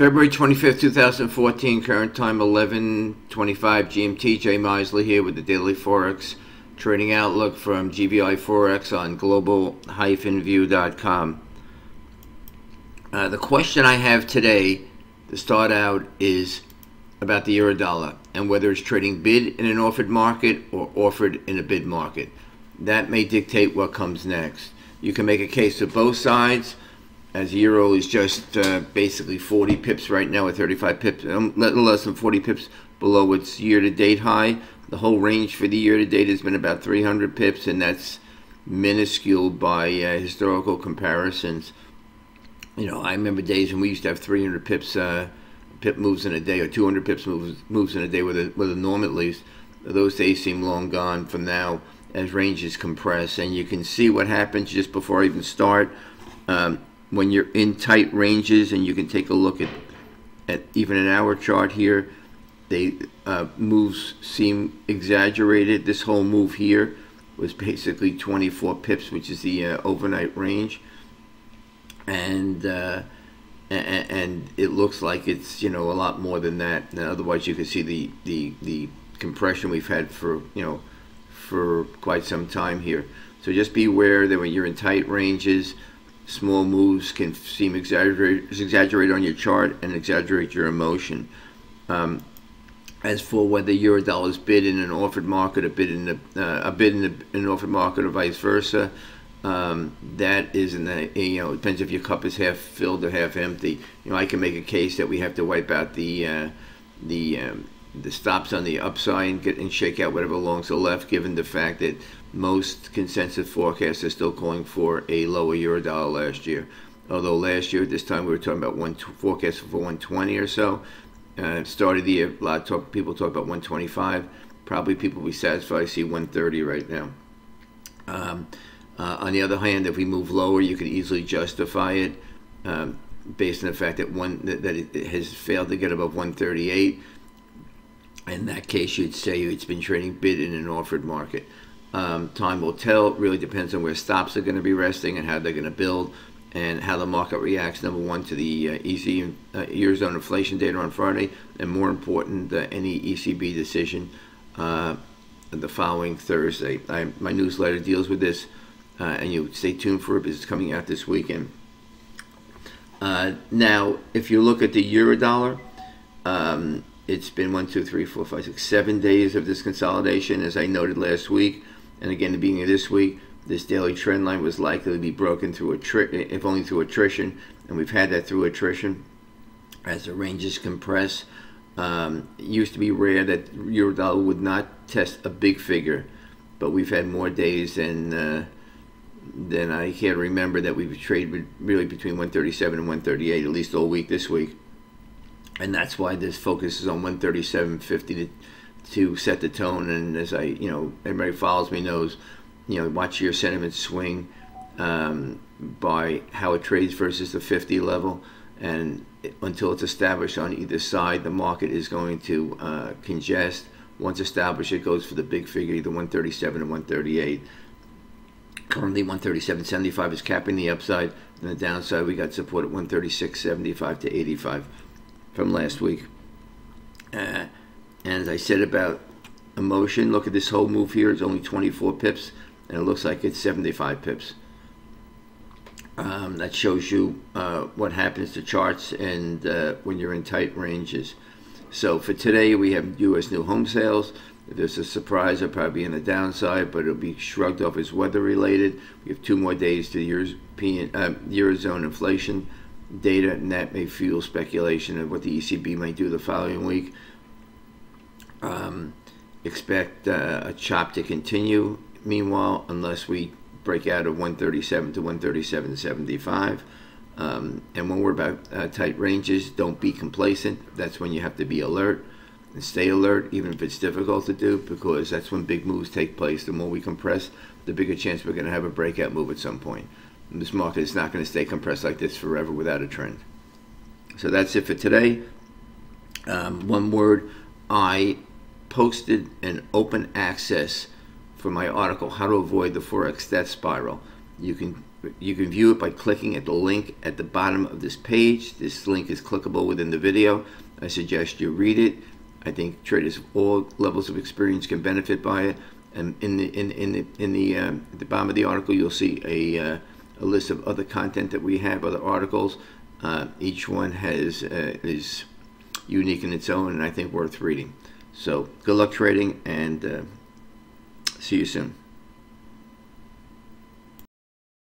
February 25th, 2014, current time 11:25 GMT. Jay Misley here with the Daily Forex Trading Outlook from GVI Forex on global-view.com. The question I have today to start out is about the euro-dollar and whether it's trading bid in an offered market or offered in a bid market. That may dictate what comes next. You can make a case for both sides, as euro is just basically 40 pips right now, at 35 pips, less than 40 pips below its year-to-date high. The whole range for the year-to-date has been about 300 pips, and that's minuscule by historical comparisons. You know, I remember days when we used to have 300 pips pip moves in a day, or 200 pips moves in a day with a norm at least. Those days seem long gone from now as ranges compress, and you can see what happens just before I even start. When you're in tight ranges, and you can take a look at even an hour chart here, they moves seem exaggerated. This whole move here was basically 24 pips, which is the overnight range, and it looks like it's, you know, a lot more than that. And otherwise, you can see the compression we've had for for quite some time here. So just be aware that when you're in tight ranges, small moves can seem exaggerated on your chart and exaggerate your emotion. As for whether euro-dollar is bid in an offered market, a bid in an offered market, or vice versa, that isn't it depends if your cup is half filled or half empty. I can make a case that we have to wipe out the stops on the upside and shake out whatever belongs to the left, given the fact that most consensus forecasts are still calling for a lower euro-dollar last year. Although last year at this time we were talking about forecast for 120 or so. Started the year, people talk about 125. Probably people will be satisfied to see 130 right now. On the other hand, if we move lower, you could easily justify it based on the fact that it has failed to get above 138. In that case, you'd say it's been trading bid in an offered market. Time will tell. It really depends on where stops are going to be resting and how they're going to build, and how the market reacts, number one, to the Eurozone inflation data on Friday, and more important, any ECB decision the following Thursday. My newsletter deals with this, and you stay tuned for it because it's coming out this weekend. Now, if you look at the euro-dollar, it's been 7 days of this consolidation, as I noted last week, and again the beginning of this week. This daily trend line was likely to be broken through if only through attrition, and we've had that through attrition as the ranges compress. It used to be rare that euro-dollar would not test a big figure, but we've had more days than I can remember that we've traded really between 137 and 138, at least all week this week. And that's why this focus is on 137.50 to set the tone. And as everybody who follows me knows, watch your sentiment swing by how it trades versus the 50 level, and until it's established on either side, the market is going to congest. Once established, it goes for the big figure, either 137 or 138. Currently, 137.75 is capping the upside, and the downside we got support at 136.75 to 85 from last week. And as I said about emotion, look at this whole move here. It's only 24 pips, and it looks like it's 75 pips. That shows you what happens to charts and when you're in tight ranges. So for today, we have U.S. new home sales. If there's a surprise, it'll probably be on the downside, but it'll be shrugged off as weather-related. We have 2 more days to the Eurozone inflation data, and that may fuel speculation of what the ECB might do the following week. Expect a chop to continue, meanwhile, unless we break out of 137 to 137.75. And when we're about tight ranges, don't be complacent. That's when you have to be alert and stay alert, even if it's difficult to do, because that's when big moves take place. The more we compress, the bigger chance we're going to have a breakout move at some point. And this market is not going to stay compressed like this forever without a trend. So that's it for today. One word, I posted an open access for my article, How to Avoid the Forex Death Spiral. You can You can view it by clicking at the link at the bottom of this page. This link is clickable within the video. I suggest you read it. I think traders of all levels of experience can benefit by it. And at the bottom of the article, you'll see a list of other content that we have, other articles. Each one is unique in its own, and I think worth reading. So good luck trading, and see you soon.